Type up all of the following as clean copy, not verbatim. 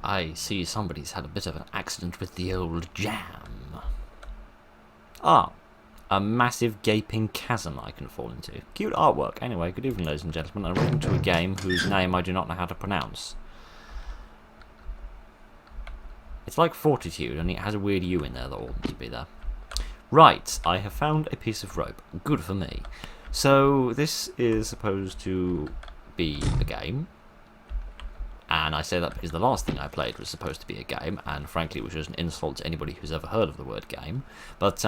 I see somebody's had a bit of an accident with the old jam. Ah, a massive gaping chasm I can fall into. Cute artwork. Anyway, good evening, ladies and gentlemen, and welcome to a game whose name I do not know how to pronounce. It's like Fortitude, and it has a weird U in there that oughtn't to be there. Right, I have found a piece of rope. Good for me. So, this is supposed to be a game. And I say that because the last thing I played was supposed to be a game, and frankly it was just an insult to anybody who's ever heard of the word game. But,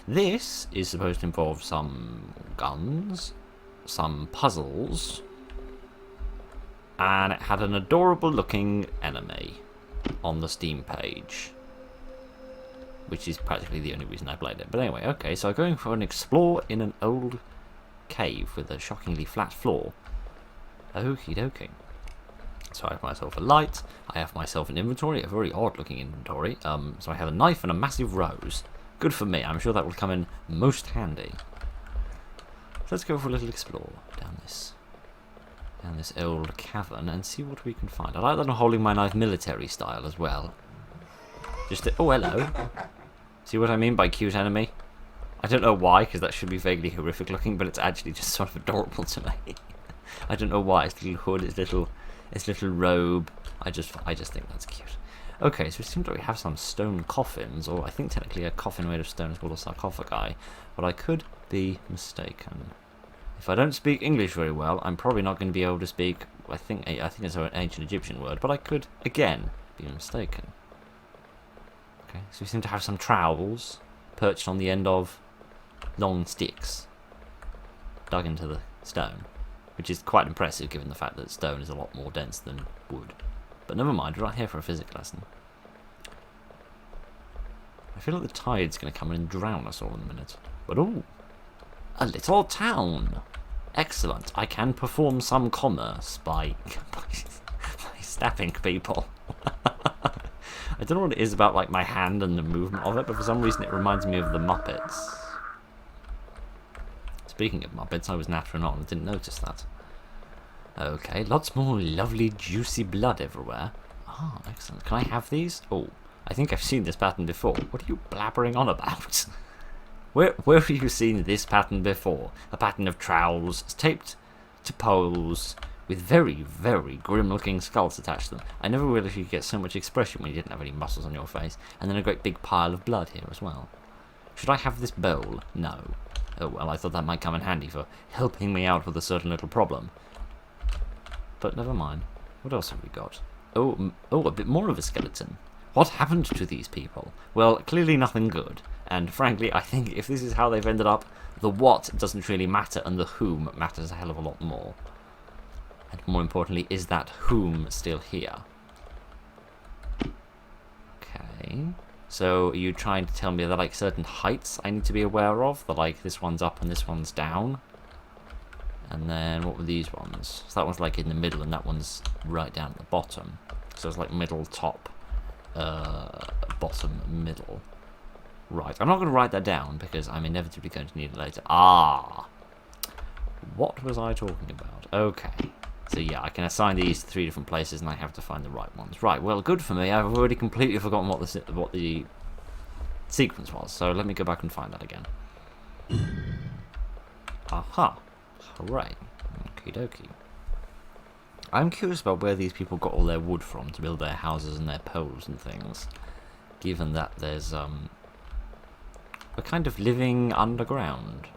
this is supposed to involve some guns, some puzzles, and it had an adorable looking enemy on the Steam page, which is practically the only reason I played it. But anyway, okay, so I'm going for an explore in an old cave with a shockingly flat floor. Okie dokie. So I have myself a light, I have myself an inventory, a very odd looking inventory. So I have a knife and a massive rose. Good for me, I'm sure that will come in most handy. So let's go for a little explore down this old cavern and see what we can find. I like that I'm holding my knife military style as well. Just to, oh, hello. See what I mean by cute enemy? I don't know why, because that should be vaguely horrific looking, but it's actually just sort of adorable to me. I don't know why. Its little hood, its little robe. I just think that's cute. Okay, so it seems like we have some stone coffins, or I think technically a coffin made of stone is called a sarcophagi, but I could be mistaken. If I don't speak English very well, I'm probably not going to be able to speak, I think it's an ancient Egyptian word, but I could, again, be mistaken. Okay, so we seem to have some trowels perched on the end of long sticks dug into the stone, which is quite impressive given the fact that stone is a lot more dense than wood. But never mind, we're not here for a physics lesson. I feel like the tide's going to come in and drown us all in a minute. But oh, a little town. Excellent. I can perform some commerce by stabbing people. I don't know what it is about like my hand and the movement of it, but for some reason it reminds me of the Muppets. Speaking of Muppets, I was nattering on and didn't notice that. Okay, lots more lovely juicy blood everywhere. Ah, excellent. Can I have these? Oh, I think I've seen this pattern before. What are you blabbering on about? Where have you seen this pattern before? A pattern of trowels taped to poles with very, very grim-looking skulls attached to them. I never realised you could get so much expression when you didn't have any muscles on your face. And then a great big pile of blood here as well. Should I have this bowl? No. Oh well, I thought that might come in handy for helping me out with a certain little problem. But never mind. What else have we got? Oh, a bit more of a skeleton. What happened to these people? Well, clearly nothing good. And frankly, I think if this is how they've ended up, the what doesn't really matter and the whom matters a hell of a lot more. And more importantly, is that whom still here? Okay. So are you trying to tell me that like certain heights I need to be aware of? That like this one's up and this one's down? And then what were these ones? So that one's like in the middle and that one's right down at the bottom. So it's like middle, top, bottom, middle. Right, I'm not going to write that down because I'm inevitably going to need it later. Ah! What was I talking about? Okay. So yeah, I can assign these to 3 different places and I have to find the right ones. Right, well, good for me. I've already completely forgotten what the sequence was. So let me go back and find that again. Aha. Hooray. Okie dokie. I'm curious about where these people got all their wood from to build their houses and their poles and things. Given that there's, we're kind of living underground.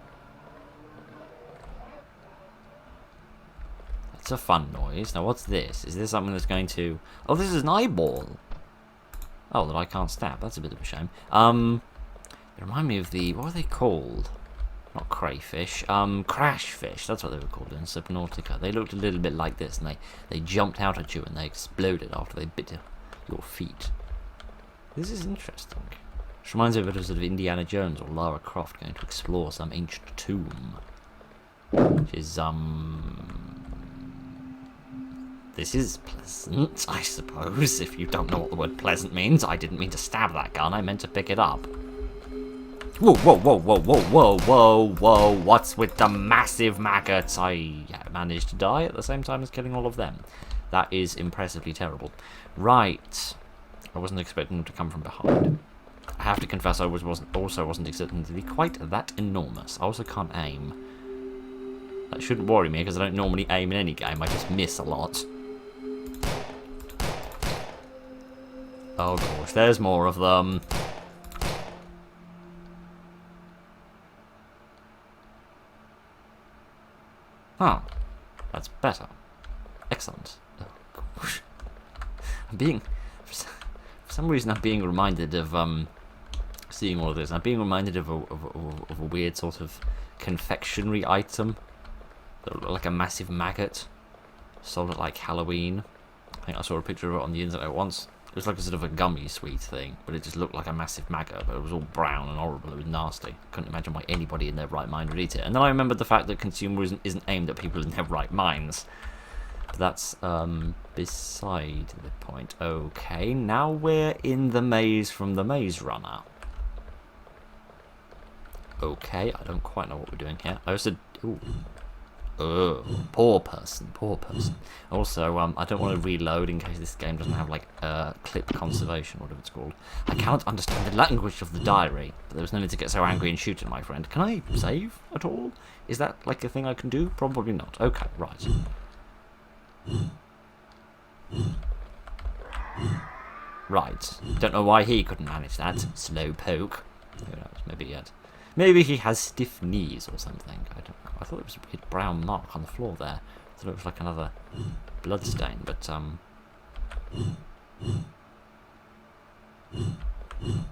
That's a fun noise. Now what's this? Is this something that's going to... Oh, this is an eyeball! Oh, that I can't stab. That's a bit of a shame. They remind me of the... What are they called? Not crayfish. Crash fish. That's what they were called in Subnautica. They looked a little bit like this, and they jumped out at you and they exploded after they bit your feet. This is interesting. Which reminds me a bit of sort of Indiana Jones or Lara Croft going to explore some ancient tomb. Which is, this is pleasant, I suppose, if you don't know what the word pleasant means. I didn't mean to stab that gun, I meant to pick it up. Whoa, whoa, whoa, whoa, whoa, whoa, whoa, whoa. What's with the massive maggots? I managed to die at the same time as killing all of them. That is impressively terrible. Right. I wasn't expecting them to come from behind. I have to confess I also wasn't expecting them to be quite that enormous. I also can't aim. That shouldn't worry me because I don't normally aim in any game. I just miss a lot. Oh gosh, there's more of them. Oh, that's better. Excellent. Oh, gosh. For some reason I'm being reminded of, seeing all of this, I'm being reminded of a weird sort of confectionery item that looked like a massive maggot, sold at like Halloween. I think I saw a picture of it on the internet once. It was like a sort of a gummy sweet thing, but it just looked like a massive maggot, but it was all brown and horrible. It was nasty. Couldn't imagine why anybody in their right mind would eat it. And then I remembered the fact that consumerism isn't aimed at people in their right minds. But that's beside the point. Okay, now we're in the maze from the Maze Runner. Okay, I don't quite know what we're doing here. I also... Ooh. Oh, poor person, poor person. Also, I don't want to reload in case this game doesn't have, like, clip conservation, whatever it's called. I cannot understand the language of the diary, but there was no need to get so angry and shoot at my friend. Can I save at all? Is that, like, a thing I can do? Probably not. Okay, right. Right. Don't know why he couldn't manage that. Slow poke. Who knows? Maybe he has stiff knees or something. I don't know. I thought it was a big brown mark on the floor there. I thought it was like another blood stain, but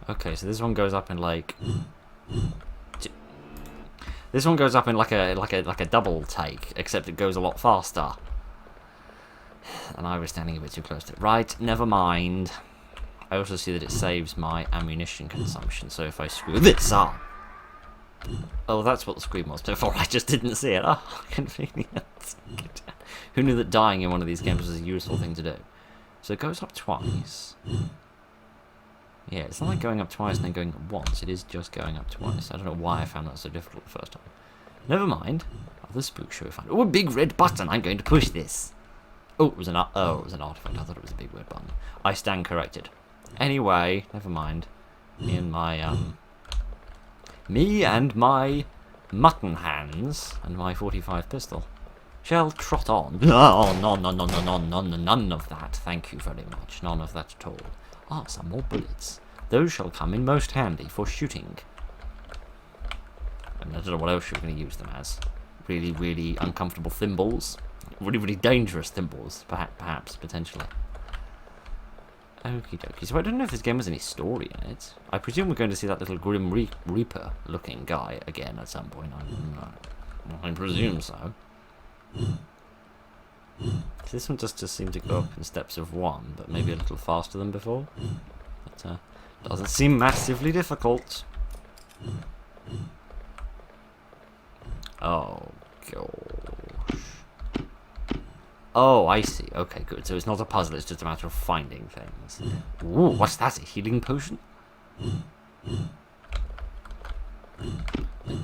okay, so this one goes up in like a double take, except it goes a lot faster. And I was standing a bit too close to it. Right, never mind. I also see that it saves my ammunition consumption, so if I screw this up. Oh, that's what the screen was before. I just didn't see it. Oh, convenient. Who knew that dying in one of these games was a useful thing to do? So it goes up twice. Yeah, it's not like going up twice and then going up once. It is just going up twice. I don't know why I found that so difficult the first time. Never mind. Other spook show we found. Oh, a big red button. I'm going to push this. Oh, it was an artifact. I thought it was a big red button. I stand corrected. Anyway, never mind. Me and my mutton hands and my 45 pistol shall trot on. Oh, none of that. Thank you very much. None of that at all. Ah, some more bullets. Those shall come in most handy for shooting. I don't know what else you're going to use them as. Really, really uncomfortable thimbles. Really, really dangerous thimbles, perhaps, potentially. Okie dokie. So I don't know if this game has any story in it. I presume we're going to see that little Grim Reaper looking guy again at some point. I presume so. This one just seemed to go up in steps of one, but maybe a little faster than before. But doesn't seem massively difficult. Oh gosh. Oh, I see. Okay, good. So it's not a puzzle, it's just a matter of finding things. Ooh, what's that? A healing potion?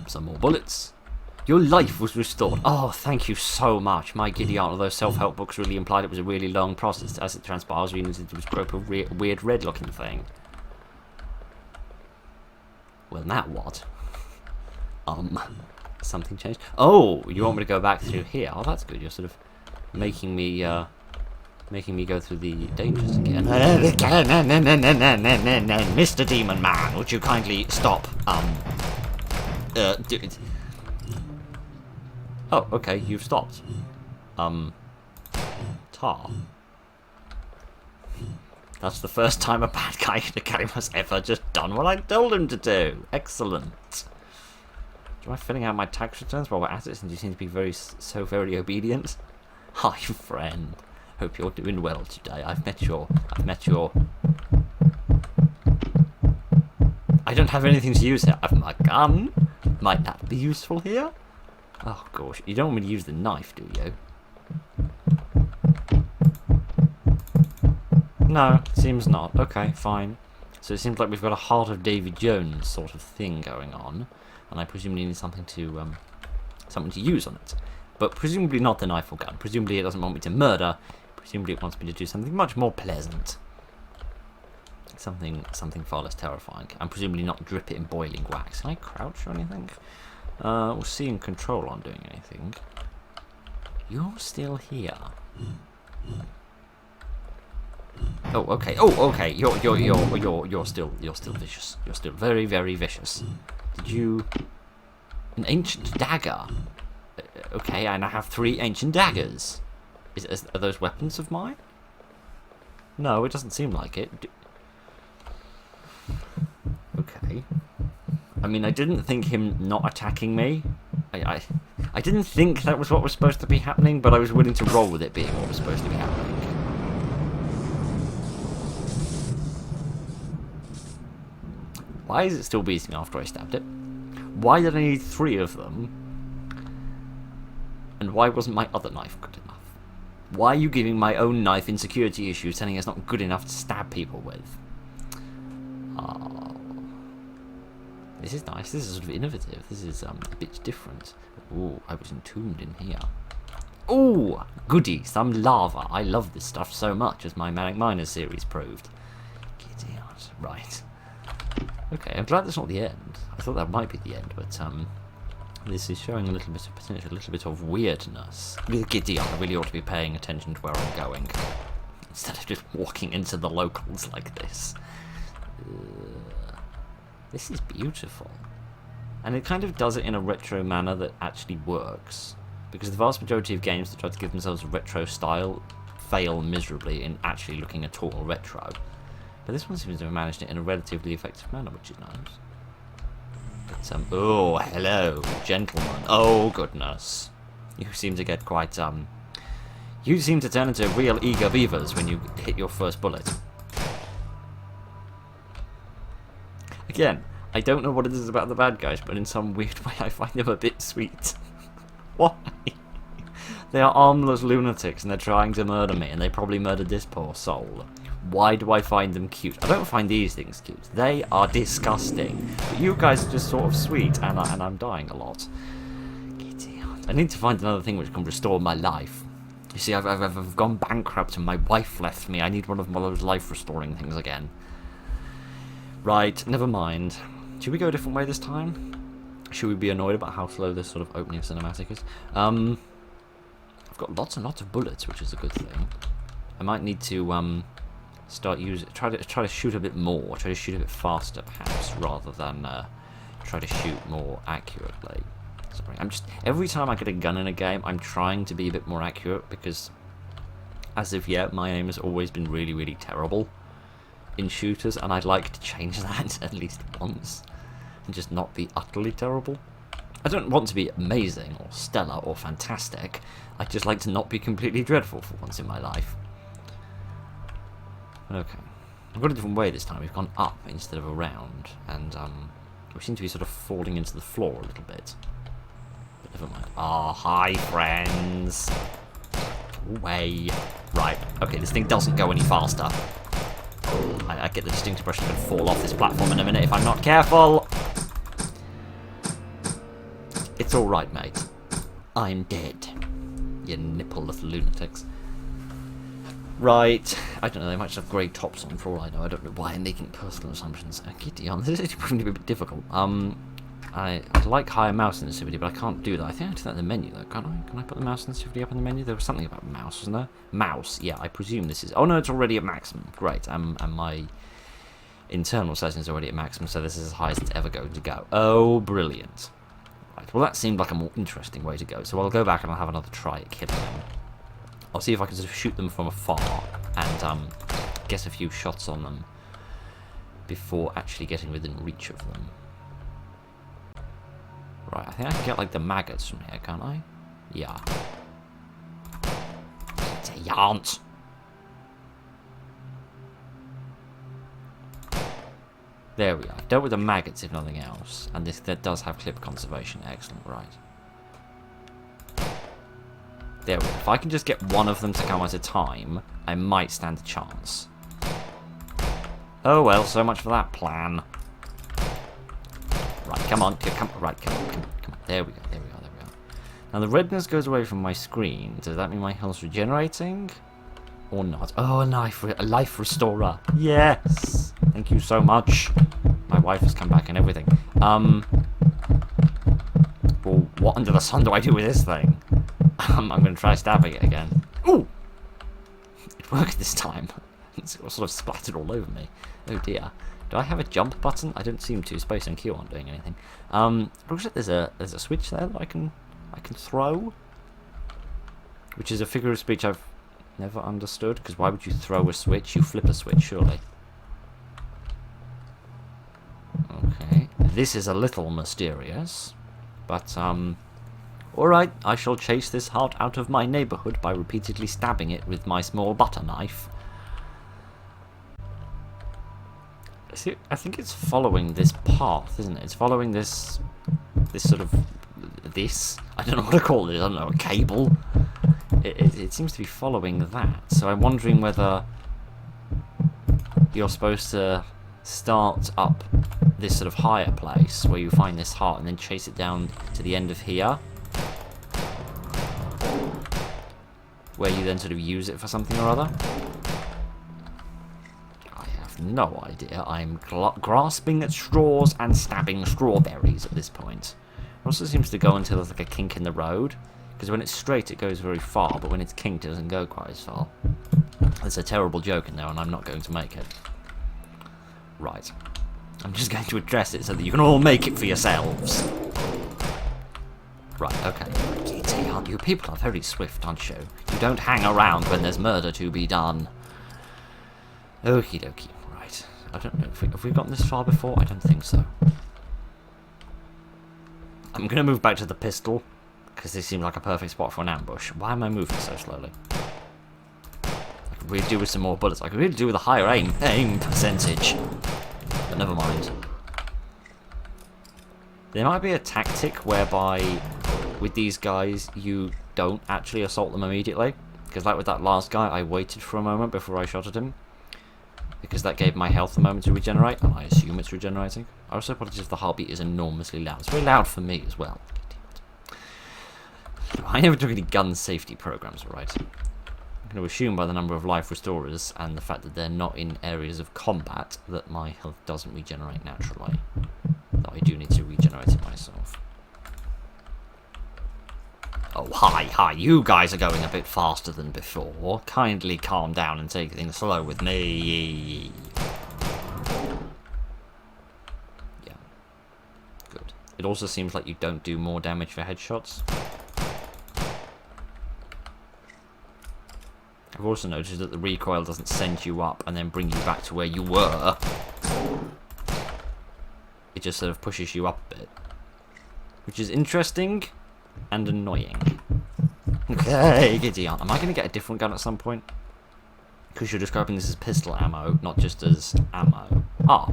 Some more bullets. Your life was restored. Oh, thank you so much. My giddy aunt, although self-help books really implied it was a really long process. As it transpires, we needed to grope a weird red-looking thing. Well, now what? Something changed. Oh, you want me to go back through here? Oh, that's good. You're sort of making me go through the dangers again. Mr. Demon Man, would you kindly stop? Do it. Oh, okay, you've stopped. Tar. That's the first time a bad guy in a game has ever just done what I told him to do. Excellent. Do I filling out my tax returns while we're at it, and you seem to be very obedient? Hi, friend. Hope you're doing well today. I've met your... I don't have anything to use here. I've my gun. Might that be useful here? Oh, gosh. You don't want me to use the knife, do you? No, seems not. Okay, fine. So it seems like we've got a Heart of Davy Jones sort of thing going on, and I presumably need something to use on it. But presumably not the knife or gun. Presumably it doesn't want me to murder. Presumably it wants me to do something much more pleasant. Something far less terrifying. And presumably not drip it in boiling wax. Can I crouch or anything? We'll see in control on doing anything. You're still here. Oh, okay. Oh, okay. You're still vicious. You're still very, very vicious. Did you... An ancient dagger? Okay, and I have 3 ancient daggers. Are those weapons of mine? No, it doesn't seem like it. Okay. I mean, I didn't think him not attacking me. I didn't think that was what was supposed to be happening, but I was willing to roll with it being what was supposed to be happening. Why is it still beating after I stabbed it? Why did I need 3 of them? And why wasn't my other knife good enough? Why are you giving my own knife insecurity issues, telling it's not good enough to stab people with? Oh. This is nice. This is sort of innovative. This is a bit different. Ooh, I was entombed in here. Ooh, goody, some lava. I love this stuff so much, as my Manic Miners series proved. Get out. Right. Okay, I'm glad that's not the end. I thought that might be the end, but this is showing a little bit of potential, a little bit of weirdness. Giddy up, I really ought to be paying attention to where I'm going, instead of just walking into the locals like this. This is beautiful. And it kind of does it in a retro manner that actually works. Because the vast majority of games that try to give themselves a retro style fail miserably in actually looking at all retro. But this one seems to have managed it in a relatively effective manner, which is nice. But, oh, hello, gentlemen. Oh, goodness. You seem to get quite, you seem to turn into real eager beavers when you hit your first bullet. Again, I don't know what it is about the bad guys, but in some weird way I find them a bit sweet. Why? They are armless lunatics and they're trying to murder me, and they probably murdered this poor soul. Why do I find them cute? I don't find these things cute. They are disgusting. But you guys are just sort of sweet, and I'm dying a lot. I need to find another thing which can restore my life. You see, I've gone bankrupt and my wife left me. I need one of those life-restoring things again. Right, never mind. Should we go a different way this time? Should we be annoyed about how slow this sort of opening cinematic is? I've got lots and lots of bullets, which is a good thing. I might need to try to shoot a bit more, try to shoot a bit faster perhaps, rather than try to shoot more accurately. Sorry, every time I get a gun in a game, I'm trying to be a bit more accurate, because as of yet, my aim has always been really, really terrible in shooters, and I'd like to change that at least once, and just not be utterly terrible. I don't want to be amazing, or stellar, or fantastic. I'd just like to not be completely dreadful for once in my life. Okay. We've got a different way this time. We've gone up instead of around, and we seem to be sort of falling into the floor a little bit. But never mind. Ah, hi, friends. Away. Right. Okay, this thing doesn't go any faster. I get the distinct impression I'm going to fall off this platform in a minute if I'm not careful. It's alright, mate. I'm dead. You nipple-less lunatics. Right. I don't know, they might just have grey tops on for all I know. I don't know why I'm making personal assumptions. Giddy on. This is proving to be a bit difficult. I'd like higher mouse sensitivity, but I can't do that. I think I can do that in the menu, though, can't I? Can I put the mouse sensitivity up in the menu? There was something about mouse, wasn't there? Mouse, yeah, I presume this is... Oh, no, it's already at maximum. Great, and my internal setting is already at maximum, so this is as high as it's ever going to go. Oh, brilliant. Right, well, that seemed like a more interesting way to go, so I'll go back and I'll have another try at killing them. I'll see if I can sort of shoot them from afar and get a few shots on them before actually getting within reach of them. Right, I think I can get, like, the maggots from here, can't I? Yeah. They aren't. There we are. Dealt with the maggots, if nothing else. And that does have clip conservation. Excellent, right. There we go. If I can just get one of them to come at a time, I might stand a chance. Oh well, so much for that plan. Right, come on. Right, come on. There we go. Now the redness goes away from my screen. Does that mean my health's regenerating? Or not? Oh, a life restorer. Yes! Thank you so much. My wife has come back and everything. Well, what under the sun do I do with this thing? I'm going to try stabbing it again. Ooh! It worked this time. It's sort of splattered all over me. Oh dear. Do I have a jump button? I don't seem to. Space and Q aren't doing anything. Looks like there's a switch there that I can throw, which is a figure of speech I've never understood. Because why would you throw a switch? You flip a switch, surely. Okay, this is a little mysterious, but alright, I shall chase this heart out of my neighbourhood by repeatedly stabbing it with my small butter knife. See, I think it's following this path, isn't it? It's following this sort of, I don't know what to call it, I don't know, a cable? It seems to be following that, so I'm wondering whether you're supposed to start up this sort of higher place where you find this heart and then chase it down to the end of here, where you then sort of use it for something or other. I have no idea. I'm grasping at straws and stabbing strawberries at this point. It also seems to go until there's like a kink in the road, because when it's straight it goes very far, but when it's kinked it doesn't go quite as far. There's a terrible joke in there and I'm not going to make it. Right. I'm just going to address it so that you can all make it for yourselves. Right, okay. Giddy, aren't you? People are very swift, aren't you? You don't hang around when there's murder to be done. Okie dokie. Right. I don't know. Have we gotten this far before? I don't think so. I'm going to move back to the pistol, because this seems like a perfect spot for an ambush. Why am I moving so slowly? I could really do with some more bullets. I could really do with a higher aim percentage. But never mind. There might be a tactic whereby with these guys you don't actually assault them immediately. Because like with that last guy, I waited for a moment before I shot at him. Because that gave my health a moment to regenerate, and I assume it's regenerating. I also apologize if the heartbeat is enormously loud. It's very loud for me as well. I never took any gun safety programs, alright? I'm going to assume by the number of life restorers and the fact that they're not in areas of combat that my health doesn't regenerate naturally. Though I do need to regenerate it myself. Oh, hi, you guys are going a bit faster than before. Kindly calm down and take things slow with me. Yeah. Good. It also seems like you don't do more damage for headshots. I've also noticed that the recoil doesn't send you up and then bring you back to where you were. It just sort of pushes you up a bit. Which is interesting and annoying. Okay, giddy on. Am I going to get a different gun at some point? Because you're describing this as pistol ammo, not just as ammo. Ah.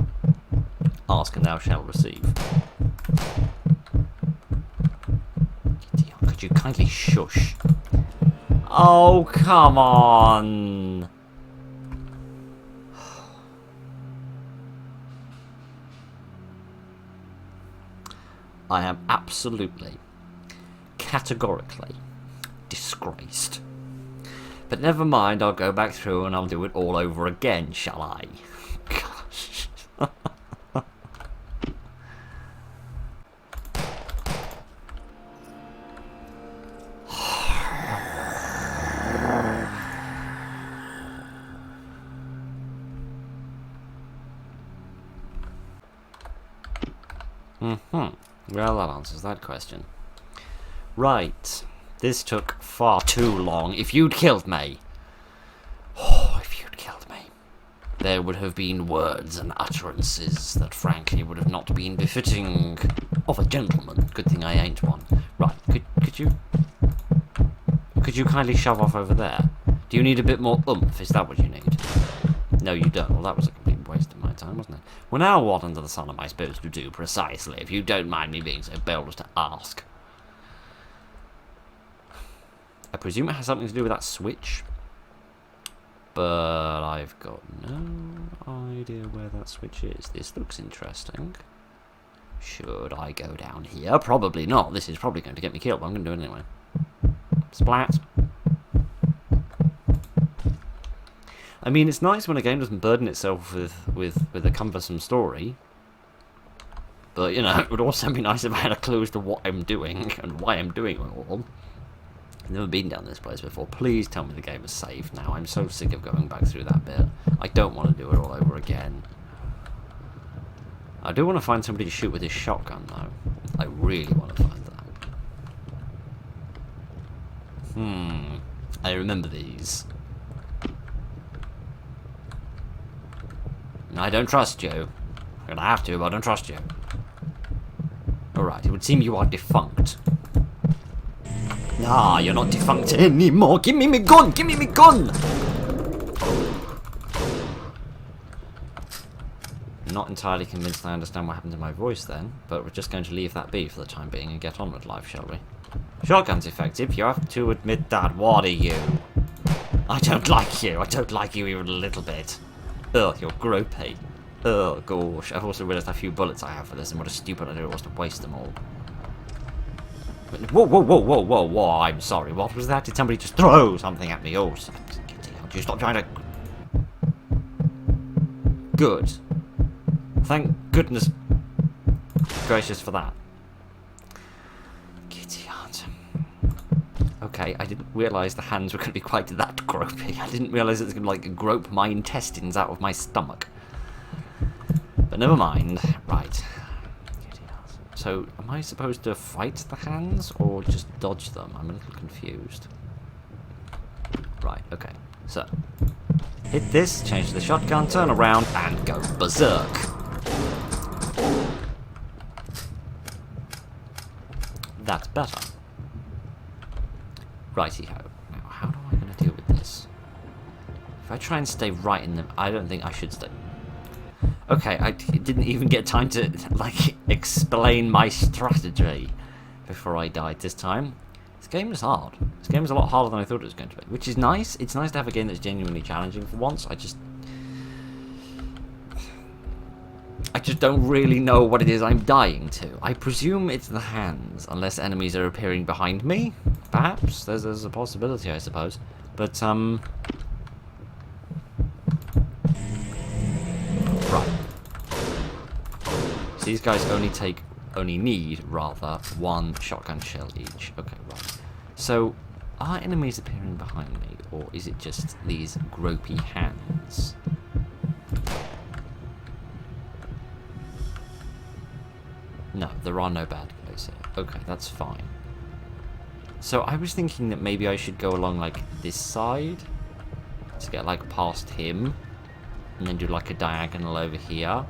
Ask and thou shalt receive. Giddy on. Could you kindly shush? Oh, come on! I am absolutely, categorically disgraced. But never mind, I'll go back through and I'll do it all over again, shall I? Gosh. Well, that answers that question. Right. This took far too long. If you'd killed me... Oh, if you'd killed me. There would have been words and utterances that frankly would have not been befitting of a gentleman. Good thing I ain't one. Right, could you kindly shove off over there? Do you need a bit more oomph? Is that what you need? No, you don't. Well, that was a complete waste of my time, wasn't it? Well, now what under the sun am I supposed to do precisely, if you don't mind me being so bold as to ask? I presume it has something to do with that switch. but I've got no idea where that switch is. This looks interesting. Should I go down here? Probably not. This is probably going to get me killed, but I'm going to do it anyway. Splat. I mean, it's nice when a game doesn't burden itself with a cumbersome story. But, you know, it would also be nice if I had a clue as to what I'm doing and why I'm doing it all. I've never been down this place before. Please tell me the game is safe now. I'm so sick of going back through that bit. I don't want to do it all over again. I do want to find somebody to shoot with his shotgun, though. I really want to find that. I remember these. I don't trust you. I'm gonna have to, but I don't trust you. Alright, it would seem you are defunct. Ah, you're not defunct anymore. Give me my gun! Give me my gun! Not entirely convinced I understand what happened to my voice then, but we're just going to leave that be for the time being and get on with life, shall we? Shotgun's effective, you have to admit that. What are you? I don't like you. I don't like you even a little bit. Ugh, you're gropey. Oh gosh, I've also realised how few bullets I have for this and what a stupid idea it was to waste them all. Whoa, whoa, whoa, whoa, whoa, whoa, I'm sorry, what was that? Did somebody just throw something at me? Oh, you stop trying to... Good. Thank goodness gracious for that. Kitty aunt. Okay, I didn't realise the hands were going to be quite that gropey. I didn't realise it was going to, like, grope my intestines out of my stomach. But never mind. Right. So, am I supposed to fight the hands or just dodge them? I'm a little confused. Right, okay. So, hit this, change the shotgun, turn around, and go berserk. That's better. Righty-ho. Now, how am I going to deal with this? If I try and stay right in them, I don't think I should stay... Okay, I didn't even get time to, like, explain my strategy before I died this time. This game is hard. This game is a lot harder than I thought it was going to be, which is nice. It's nice to have a game that's genuinely challenging for once. I just don't really know what it is I'm dying to. I presume it's the hands, unless enemies are appearing behind me. Perhaps. There's a possibility, I suppose. But, right. So these guys only need one shotgun shell each. Okay, right. So, are enemies appearing behind me, or is it just these gropey hands? No, there are no bad guys here. Okay, that's fine. So I was thinking that maybe I should go along like this side to get like past him, and then do like a diagonal over here,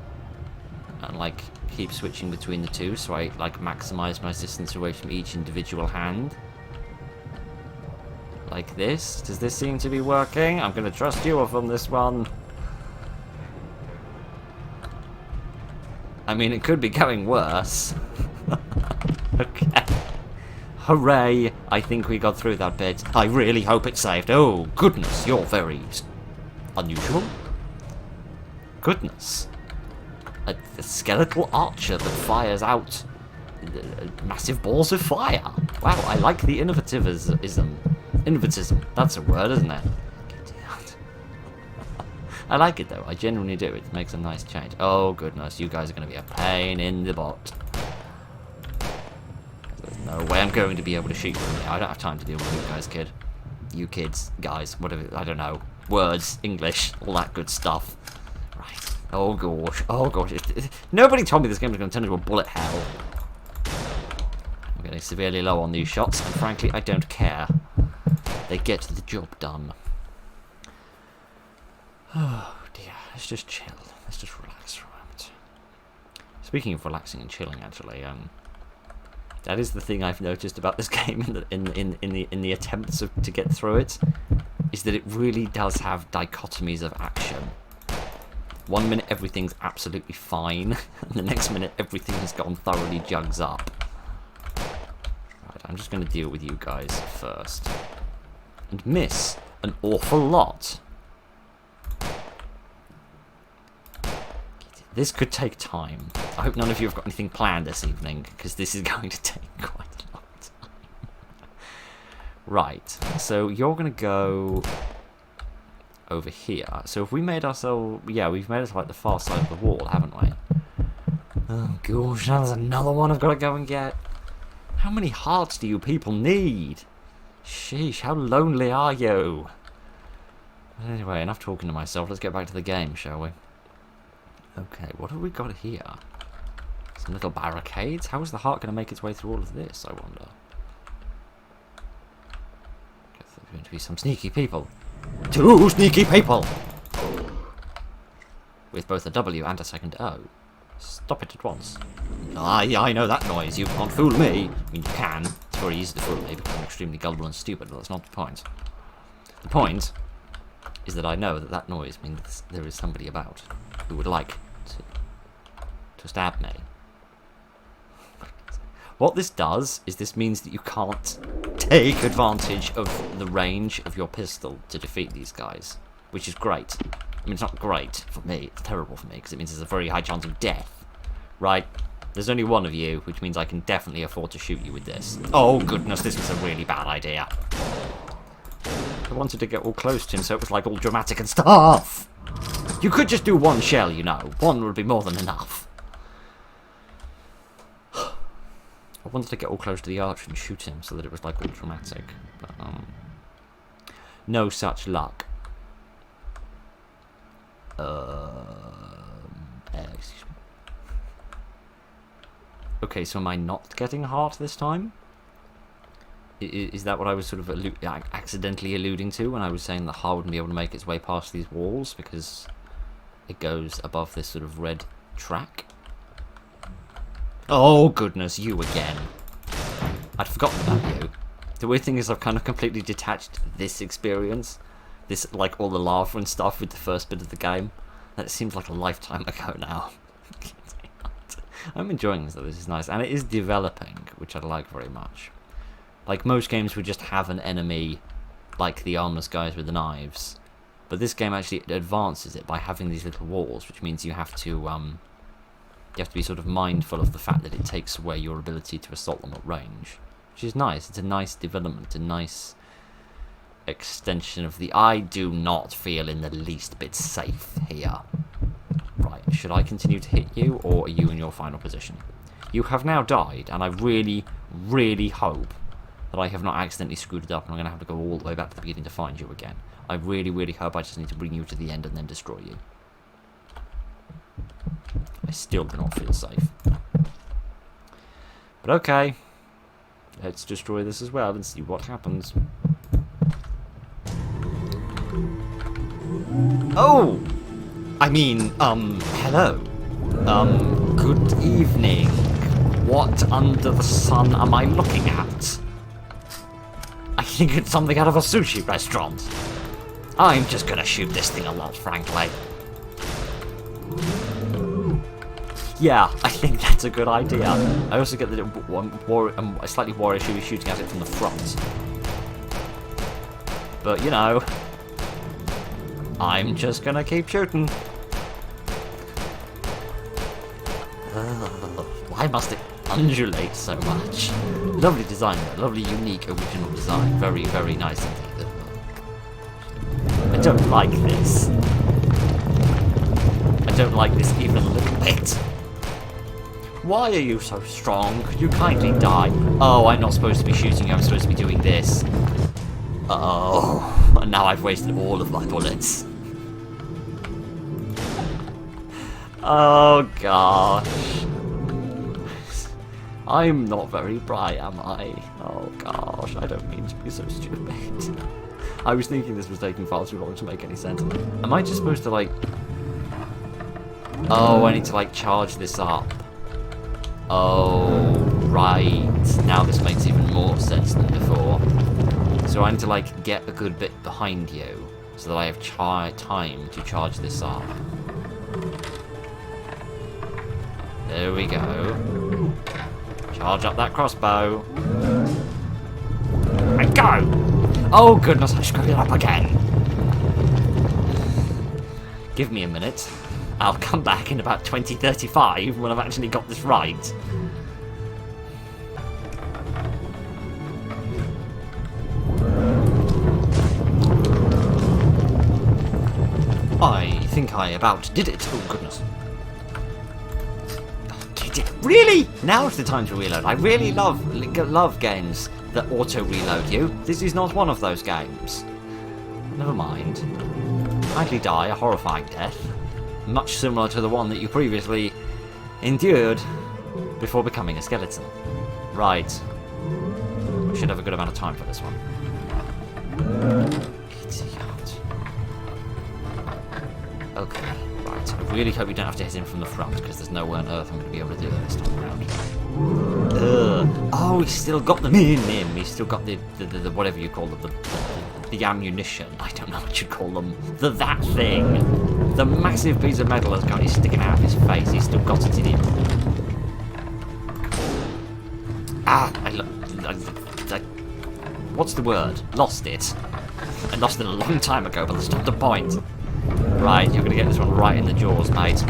and like keep switching between the two so I like maximize my distance away from each individual hand. Like this. Does this seem to be working? I'm gonna trust you on this one. I mean, it could be going worse. Okay. Hooray! I think we got through that bit. I really hope it saved. Oh, goodness, you're very unusual. Goodness. A skeletal archer that fires out massive balls of fire. Wow, I like the innovativism. Innovatism. That's a word, isn't it? I like it though, I genuinely do. It makes a nice change. Oh goodness, you guys are going to be a pain in the butt. There's no way I'm going to be able to shoot from here. I don't have time to deal with you guys, kid. You kids, guys, whatever, I don't know. Words, English, all that good stuff. Right. Oh gosh, oh gosh. Nobody told me this game was going to turn into a bullet hell. I'm getting severely low on these shots, and frankly, I don't care. They get the job done. Oh dear, let's just chill. Let's just relax for a moment. Speaking of relaxing and chilling, actually, that is the thing I've noticed about this game in the attempts to get through it, is that it really does have dichotomies of action. 1 minute everything's absolutely fine, and the next minute everything has gone thoroughly jugs up. Right, I'm just going to deal with you guys first, and miss an awful lot. This could take time. I hope none of you have got anything planned this evening, because this is going to take quite a long time. Right, so you're going to go over here. So if we made ourselves... Yeah, we've made us like the far side of the wall, haven't we? Oh gosh, there's another one I've got to go and get. How many hearts do you people need? Sheesh, how lonely are you? Anyway, enough talking to myself. Let's get back to the game, shall we? Okay, what have we got here? Some little barricades? How is the heart going to make its way through all of this, I wonder? Guess there's going to be some sneaky people. 2 sneaky people! With both a W and a second O. Stop it at once. I know that noise. You can't fool me. I mean, you can. It's very easy to fool me because I'm extremely gullible and stupid, but that's not the point. The point is that I know that that noise means there is somebody about who would like to stab me. What this does is this means that you can't take advantage of the range of your pistol to defeat these guys, which is great. I mean, it's not great for me, it's terrible for me, because it means there's a very high chance of death. Right? There's only one of you, which means I can definitely afford to shoot you with this. Oh goodness, this was a really bad idea. I wanted to get all close to him so it was like all dramatic and stuff. You could just do 1 shell, you know. 1 would be more than enough. I wanted to get all close to the archer and shoot him so that it was like all dramatic. But, no such luck. Excuse me. Okay, so am I not getting heart this time? Is that what I was sort of accidentally alluding to when I was saying that heart wouldn't be able to make its way past these walls because it goes above this sort of red track? Oh goodness, you again. I'd forgotten about you. The weird thing is I've kind of completely detached this experience. This, like, all the lava and stuff with the first bit of the game. That seems like a lifetime ago now. I'm enjoying this, though. This is nice. And it is developing, which I like very much. Like, most games would just have an enemy, like the armless guys with the knives. But this game actually advances it by having these little walls, which means you have to be sort of mindful of the fact that it takes away your ability to assault them at range. Which is nice. It's a nice development, a nice extension of the... I do not feel in the least bit safe here. Right, should I continue to hit you, or are you in your final position? You have now died, and I really, really hope that I have not accidentally screwed it up and I'm going to have to go all the way back to the beginning to find you again. I really, really hope I just need to bring you to the end and then destroy you. I still do not feel safe. But okay. Let's destroy this as well and see what happens. Oh! I mean, hello. Good evening. What under the sun am I looking at? I think it's something out of a sushi restaurant. I'm just gonna shoot this thing a lot, frankly. Yeah, I think that's a good idea. I also get that I slightly worry I should be shooting at it from the front. But, you know, I'm just gonna keep shooting. Why must it undulate so much? Lovely design though, lovely, unique, original design. Very, very nice indeed. I don't like this. I don't like this even a little bit. Why are you so strong? Could you kindly die? Oh, I'm not supposed to be shooting you, I'm supposed to be doing this. Oh, and now I've wasted all of my bullets. Oh gosh. I'm not very bright, am I? Oh gosh, I don't mean to be so stupid. I was thinking this was taking far too long to make any sense. Am I just supposed to, like... Oh, I need to, like, charge this up. Oh, right. Now this makes even more sense than before. So I need to, like, get a good bit behind you so that I have time to charge this up. There we go. Charge up that crossbow. And go! Oh goodness, I screwed it up again. Give me a minute. I'll come back in about 2035 when I've actually got this right. I think I about did it. Oh, goodness. Really? Now's the time to reload. I really love games that auto-reload you. This is not one of those games. Never mind. Kindly die a horrifying death. Much similar to the one that you previously endured before becoming a skeleton. Right. We should have a good amount of time for this one. Okay, right. I really hope you don't have to hit him from the front, because there's no way on earth I'm going to be able to do that this time around. Oh, he's still got them in him. He's still got the whatever you call them, the ammunition. I don't know what you call them. That thing. The massive piece of metal that's got it sticking out of his face. He's still got it in him. Ah, what's the word? Lost it. I lost it a long time ago, but that's not the point. Right, you're going to get this one right in the jaws, mate.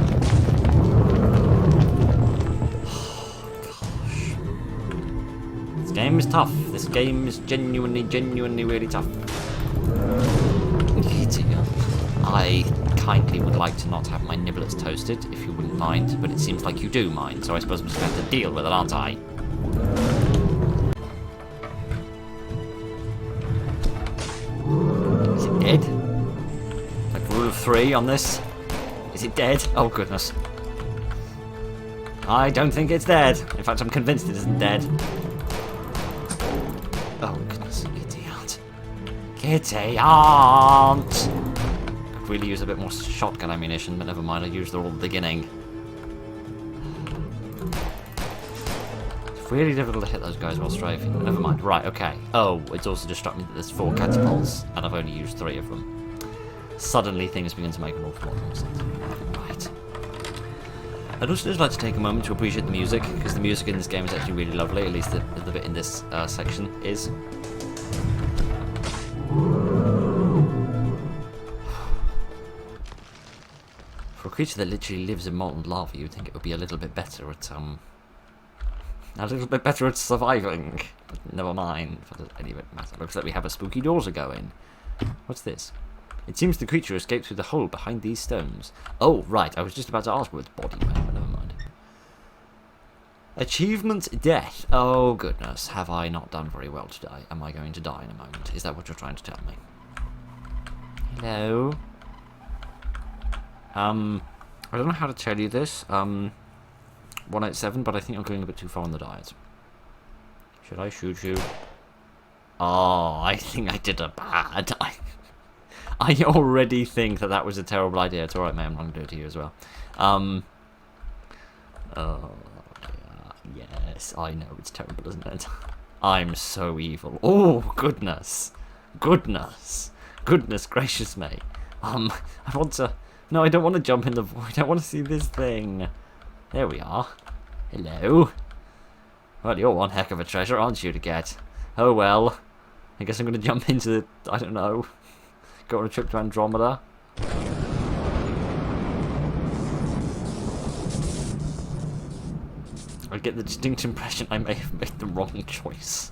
Oh, gosh. This game is tough. This game is genuinely really tough. I kindly would like to not have my niblets toasted, if you wouldn't mind, but it seems like you do mind, so I suppose I'm just going to have to deal with it, aren't I? Is it dead? Like rule of 3 on this? Is it dead? Oh goodness. I don't think it's dead. In fact, I'm convinced it isn't dead. Oh goodness, idiot. Idiot! Could really use a bit more shotgun ammunition, but never mind, I used it all at the beginning. It's really difficult to hit those guys while strafing, but never mind. Right, okay. Oh, it's also just struck me that there's 4 catapults, and I've only used 3 of them. Suddenly things begin to make an awful lot more sense. Right. I'd also just like to take a moment to appreciate the music, because the music in this game is actually really lovely, at least the bit in this section is. For a creature that literally lives in molten lava, you'd think it would be a little bit better at surviving. But never mind, for any of it matter. Looks like we have a spooky door to go in. What's this? It seems the creature escaped through the hole behind these stones. Oh, right, I was just about to ask where its body went, but never mind. Achievement death. Oh, goodness. Have I not done very well today? Am I going to die in a moment? Is that what you're trying to tell me? Hello? I don't know how to tell you this. 187, but I think I'm going a bit too far on the diet. Should I shoot you? Oh, I think I did a bad. I already think that was a terrible idea. It's alright, mate. I'm not going to do it to you as well. Oh, yeah. Yes, I know. It's terrible, isn't it? I'm so evil. Oh, goodness. Goodness. Goodness gracious me. I want to... No, I don't want to jump in the void. I want to see this thing. There we are. Hello. Well, you're one heck of a treasure, aren't you, to get? Oh, well. I guess I'm going to jump into the... I don't know. Go on a trip to Andromeda. I get the distinct impression I may have made the wrong choice.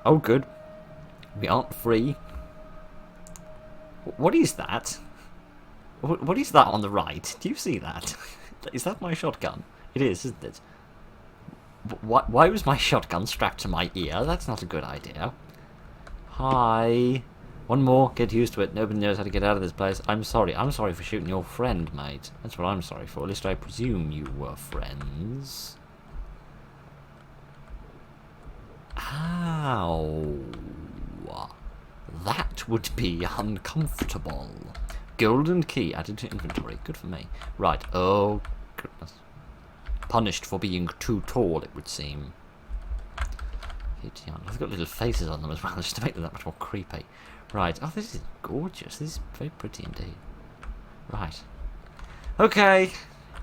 Oh, good. We aren't free. What is that? What is that on the right? Do you see that? Is that my shotgun? It is, isn't it? Why was my shotgun strapped to my ear? That's not a good idea. Hi. One more. Get used to it. Nobody knows how to get out of this place. I'm sorry. I'm sorry for shooting your friend, mate. That's what I'm sorry for. At least I presume you were friends. Ow. That would be uncomfortable. Golden key added to inventory. Good for me. Right. Oh, goodness. Punished for being too tall, it would seem. They've got little faces on them as well, just to make them that much more creepy. Right. Oh, this is gorgeous. This is very pretty indeed. Right. Okay.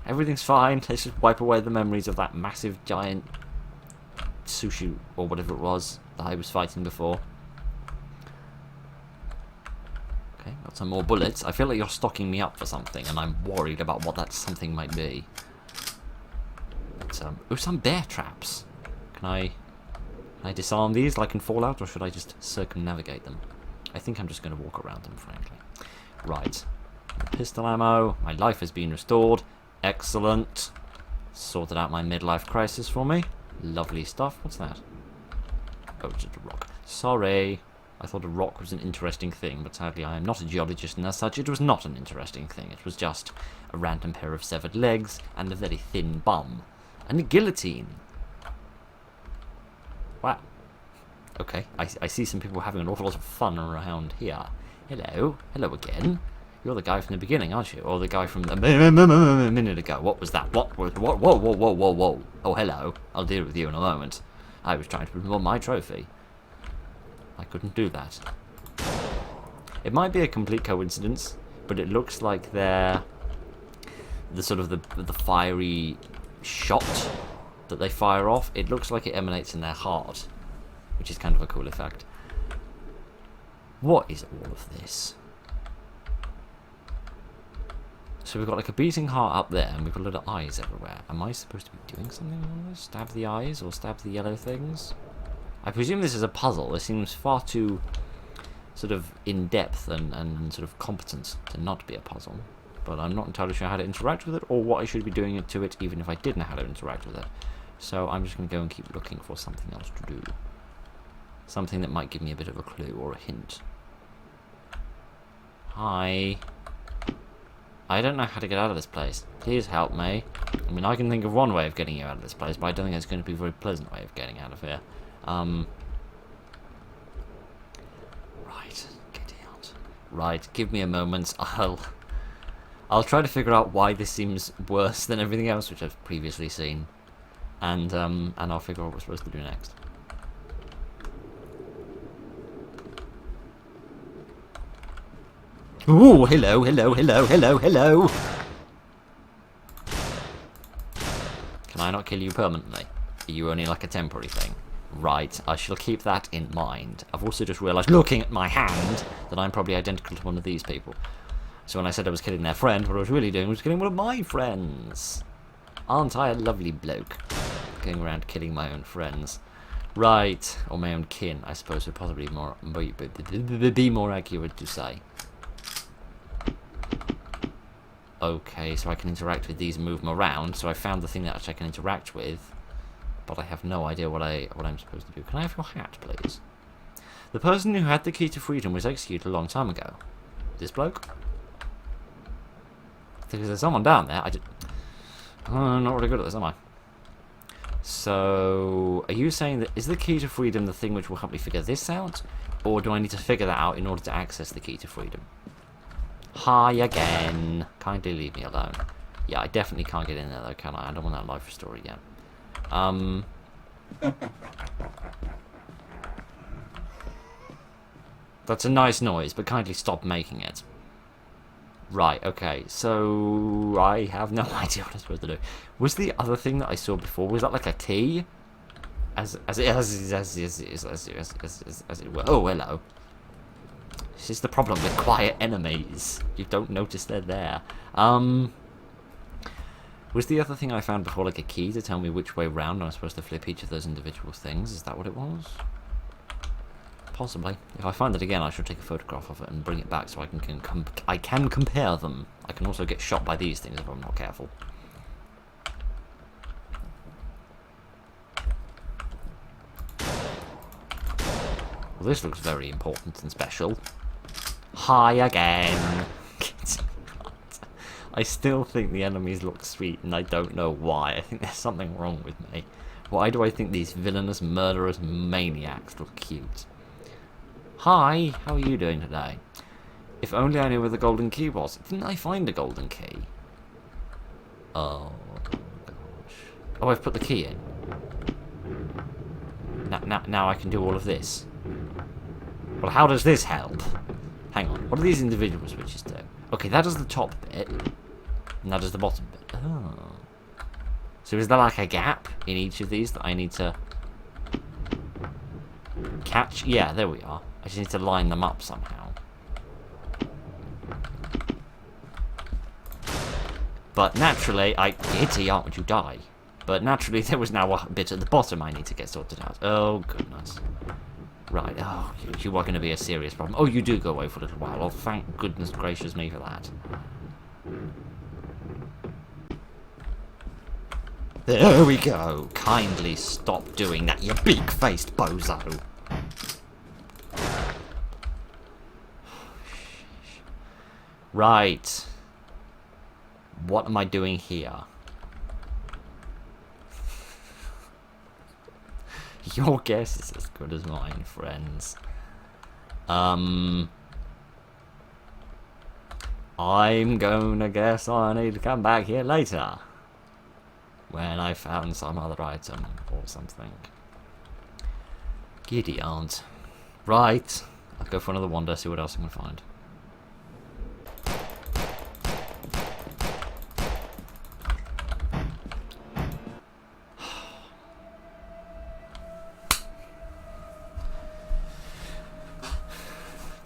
Everything's fine. Let's just wipe away the memories of that massive, giant sushi, or whatever it was, that I was fighting before. Okay, got some more bullets. I feel like you're stocking me up for something, and I'm worried about what that something might be. But, oh, some bear traps. Can I disarm these like in Fallout, or should I just circumnavigate them? I think I'm just going to walk around them, frankly. Right. Pistol ammo. My life has been restored. Excellent. Sorted out my midlife crisis for me. Lovely stuff. What's that? Oh, it's just a rock. Sorry. I thought a rock was an interesting thing, but sadly I am not a geologist, and as such it was not an interesting thing. It was just a random pair of severed legs and a very thin bum. And a guillotine. Wow. Okay, I see some people having an awful lot of fun around here. Hello. Hello again. You're the guy from the beginning, aren't you? Or the guy from a minute ago. What was that? What? Whoa, whoa, whoa, whoa, whoa, whoa. Oh, hello. I'll deal with you in a moment. I was trying to remove my trophy. I couldn't do that. It might be a complete coincidence, but it looks like they're the sort of the fiery shot that they fire off. It looks like it emanates in their heart, which is kind of a cool effect. What is all of this? So we've got like a beating heart up there, and we've got a lot of eyes everywhere. Am I supposed to be doing something on this? Stab the eyes, or stab the yellow things? I presume this is a puzzle. It seems far too sort of in-depth and sort of competent to not be a puzzle. But I'm not entirely sure how to interact with it, or what I should be doing to it, even if I did know how to interact with it. So I'm just going to go and keep looking for something else to do. Something that might give me a bit of a clue or a hint. Hi. I don't know how to get out of this place. Please help me. I mean, I can think of one way of getting you out of this place, but I don't think it's going to be a very pleasant way of getting out of here. Right, get out. Right, give me a moment. I'll try to figure out why this seems worse than everything else which I've previously seen, and I'll figure out what we're supposed to do next. Ooh, hello, hello, hello, hello, hello. Can I not kill you permanently? Are you only like a temporary thing? Right, I shall keep that in mind. I've also just realised, looking at my hand, that I'm probably identical to one of these people. So when I said I was killing their friend, what I was really doing was killing one of my friends. Aren't I a lovely bloke? Going around killing my own friends. Right, or my own kin, I suppose would possibly be more accurate to say. Okay, so I can interact with these and move them around, so I found the thing that I can interact with. But I have no idea what I'm supposed to do. Can I have your hat, please? The person who had the key to freedom was executed a long time ago. This bloke? Because there's someone down there. I'm not really good at this, am I? So, are you saying that is the key to freedom the thing which will help me figure this out, or do I need to figure that out in order to access the key to freedom? Hi again. Kindly leave me alone. Yeah, I definitely can't get in there though, can I? I don't want that life restore again. That's a nice noise, but kindly stop making it. Right, okay, so I have no idea what I'm supposed to do. Was the other thing that I saw before, was that like a key? As it were. Oh, hello. This is the problem with quiet enemies. You don't notice they're there. Was the other thing I found before like a key to tell me which way round I'm supposed to flip each of those individual things? Is that what it was? Possibly. If I find it again, I should take a photograph of it and bring it back so I can compare them. I can also get shot by these things if I'm not careful. Well, this looks very important and special. Hi again. I still think the enemies look sweet, and I don't know why. I think there's something wrong with me. Why do I think these villainous, murderous maniacs look cute? Hi, how are you doing today? If only I knew where the golden key was. Didn't I find a golden key? Oh, gosh. Oh, I've put the key in. Now I can do all of this. Well, how does this help? Hang on, what do these individual switches do? Okay, that does the top bit, and that does the bottom bit. Oh. So is there like a gap in each of these that I need to catch? Yeah, there we are. I just need to line them up somehow. But naturally, Idiot, would you die? But naturally, there was now a bit at the bottom I need to get sorted out. Oh, goodness. Right, oh, you are going to be a serious problem. Oh, you do go away for a little while. Oh, thank goodness gracious me for that. There we go. Kindly stop doing that, you big-faced bozo. Right. What am I doing here? Your guess is as good as mine, friends. I'm gonna guess I need to come back here later. When I found some other item or something. Giddy aunt. Right. I'll go for another wander, see what else I can find.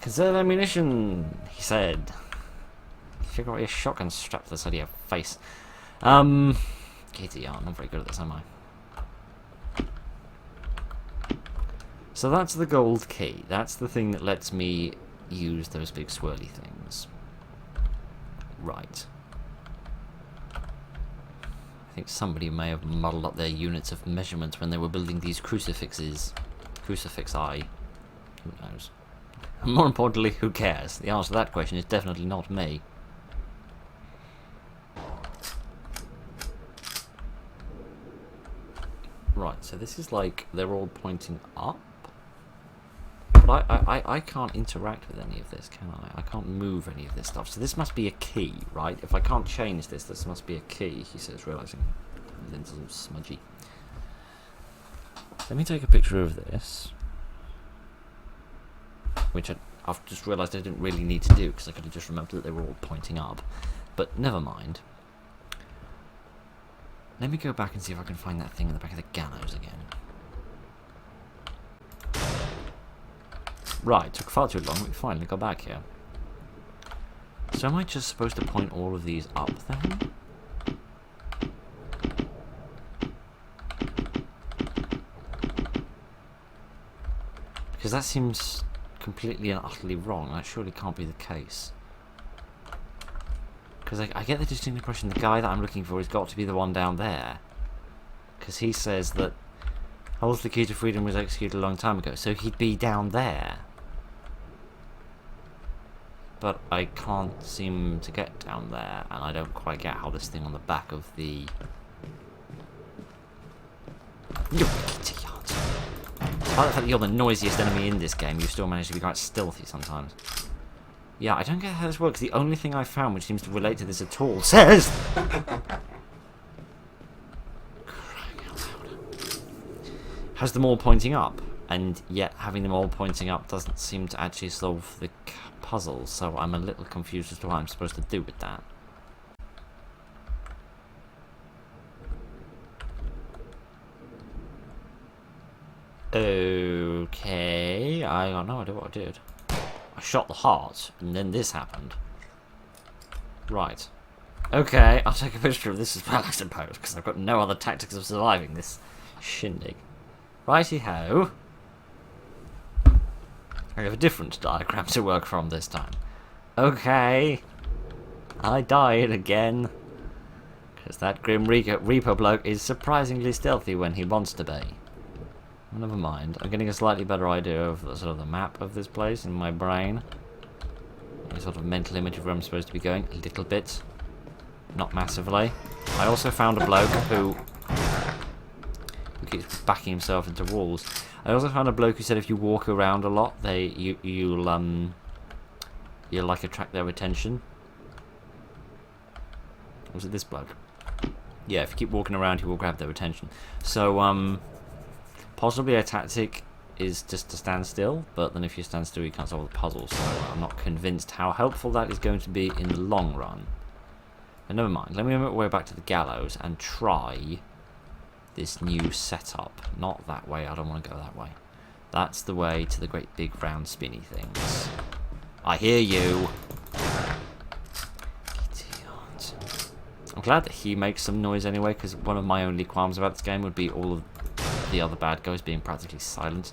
Conserve ammunition, he said. Figure out your shotgun strapped to the side of your face. Giddy aunt, not very good at this, am I? So that's the gold key. That's the thing that lets me use those big swirly things. Right. I think somebody may have muddled up their units of measurement when they were building these crucifixes. Crucifix-eye. Who knows? More importantly, who cares? The answer to that question is definitely not me. Right, so this is like they're all pointing up. But I can't interact with any of this, can I? I can't move any of this stuff. So this must be a key, right? If I can't change this, this must be a key, he says, realising the lens is all smudgy. Let me take a picture of this. Which I've just realised I didn't really need to do, because I could have just remembered that they were all pointing up. But never mind. Let me go back and see if I can find that thing in the back of the gallows again. Right, took far too long, but we finally got back here. So am I just supposed to point all of these up then? Because that seems completely and utterly wrong. That surely can't be the case. Because I get the distinct impression the guy that I'm looking for has got to be the one down there. Because he says that holds the key to freedom was executed a long time ago, so he'd be down there. But I can't seem to get down there, and I don't quite get how this thing on the back of the... You idiot! Despite the fact that you're the noisiest enemy in this game, you still manage to be quite stealthy sometimes. Yeah, I don't get how this works. The only thing I found which seems to relate to this at all says... has them all pointing up, and yet having them all pointing up doesn't seem to actually solve the puzzle, so I'm a little confused as to what I'm supposed to do with that. Okay, I got no idea what I did. I shot the heart, and then this happened. Right. Okay, I'll take a picture of this as well, I suppose, because I've got no other tactics of surviving this shindig. Righty-ho. I have a different diagram to work from this time. Okay. I died again. Because that Grim Reaper bloke is surprisingly stealthy when he wants to be. Never mind. I'm getting a slightly better idea of the, sort of the map of this place in my brain. A sort of mental image of where I'm supposed to be going. A little bit. Not massively. I also found a bloke who keeps backing himself into walls. I also found a bloke who said if you walk around a lot, you'll like attract their attention. Or was it this bloke? Yeah, if you keep walking around, he will grab their attention. So possibly a tactic is just to stand still, but then if you stand still, you can't solve the puzzle. So I'm not convinced how helpful that is going to be in the long run. But never mind. Let me make my way back to the gallows and try this new setup. Not that way, I don't want to go that way. That's the way to the great big round spinny things. I hear you. Idiot. I'm glad that he makes some noise anyway, because one of my only qualms about this game would be all of the other bad guys being practically silent.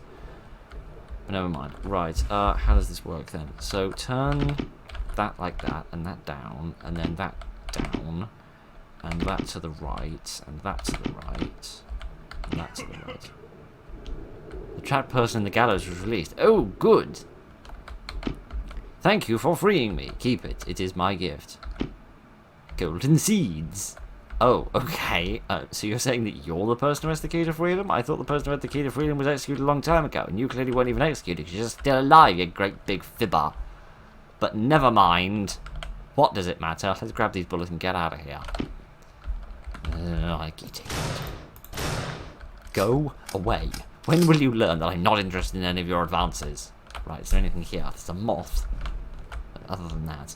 But never mind. Right, how does this work then? So turn that like that, and that down, and then that down, and that to the right, and that to the right, and that to the right. The trapped person in the gallows was released. Oh, good! Thank you for freeing me. Keep it. It is my gift. Golden seeds. Oh, okay. So you're saying that you're the person who has the key to freedom? I thought the person who had the key to freedom was executed a long time ago, and you clearly weren't even executed because you're still alive, you great big fibber. But never mind. What does it matter? Let's grab these bullets and get out of here. I get it. Go away. When will you learn that I'm not interested in any of your advances? Right, is there anything here? There's a moth. Other than that.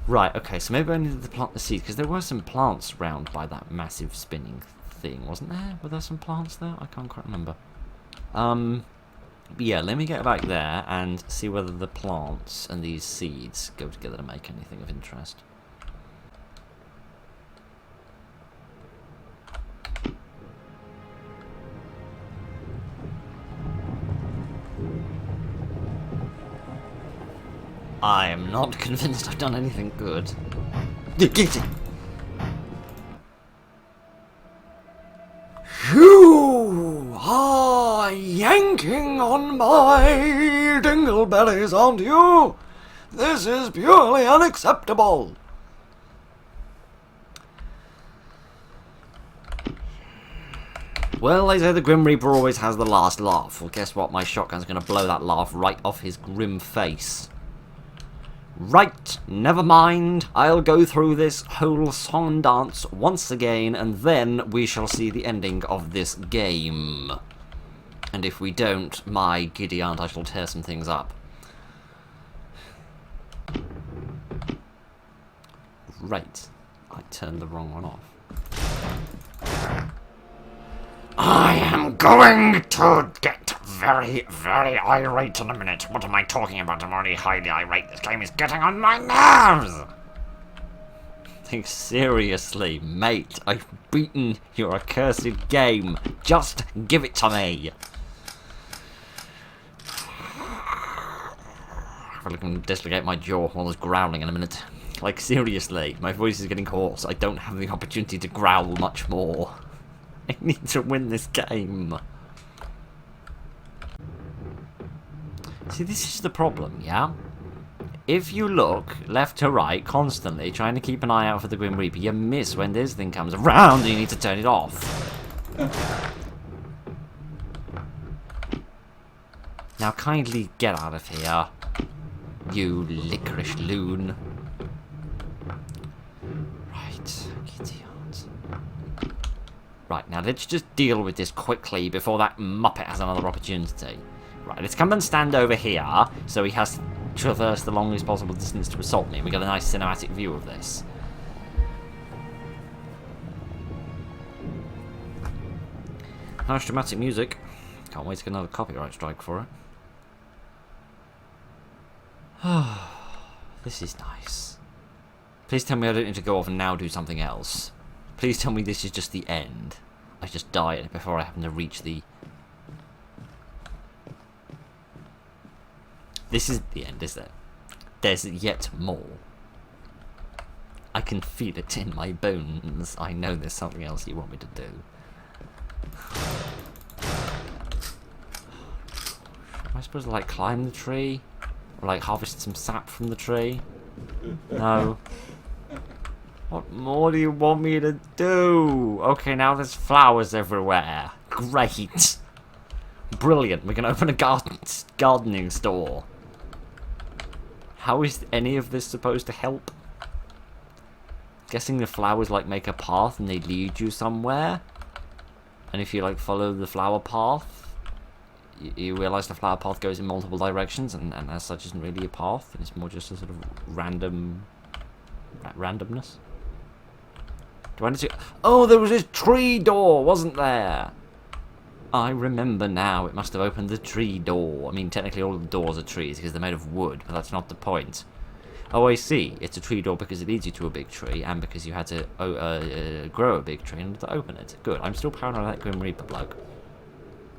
Right, okay, so maybe I needed to plant the seeds, because there were some plants around by that massive spinning thing, wasn't there? Were there some plants there? I can't quite remember. But yeah, let me get back there and see whether the plants and these seeds go together to make anything of interest. I am not convinced I've done anything good. Get it! You are yanking on my dinglebellies, aren't you? This is purely unacceptable. Well, they say the Grim Reaper always has the last laugh. Well, guess what? My shotgun's going to blow that laugh right off his grim face. Right, never mind. I'll go through this whole song and dance once again, and then we shall see the ending of this game. And if we don't, my giddy aunt, I shall tear some things up. Right. I turned the wrong one off. I am going to get very, very irate in a minute. What am I talking about? I'm already highly irate. This game is getting on my nerves! Think seriously, mate. I've beaten your accursed game. Just give it to me. I feel like I'm going to dislocate my jaw while there's growling in a minute. Like, seriously, my voice is getting hoarse. I don't have the opportunity to growl much more. I need to win this game. See, this is the problem, yeah? If you look left to right constantly, trying to keep an eye out for the Grim Reaper, you miss when this thing comes around and you need to turn it off. Now kindly get out of here, you licorice loon. Right, giddy aunt. Right, now let's just deal with this quickly before that muppet has another opportunity. Right, let's come and stand over here, so he has to traverse the longest possible distance to assault me. We got a nice cinematic view of this. Nice dramatic music. Can't wait to get another copyright strike for it. This is nice. Please tell me I don't need to go off and now do something else. Please tell me this is just the end. I just die before I happen to reach the... This is the end, is it? There's yet more. I can feel it in my bones. I know there's something else you want me to do. Am I supposed to, like, climb the tree? Or, like, harvest some sap from the tree? No. What more do you want me to do? Okay, now there's flowers everywhere. Great. Brilliant. We can open a gardening store. How is any of this supposed to help? Guessing the flowers, like, make a path and they lead you somewhere. And if you, like, follow the flower path, you realise the flower path goes in multiple directions, and as such isn't really a path, and it's more just a sort of randomness. Do I need to... Oh, there was this tree door, wasn't there? I remember now. It must have opened the tree door. I mean, technically all the doors are trees because they're made of wood, but that's not the point. Oh, I see. It's a tree door because it leads you to a big tree, and because you had to grow a big tree in order to open it. Good. I'm still paranoid of that Grim Reaper bloke.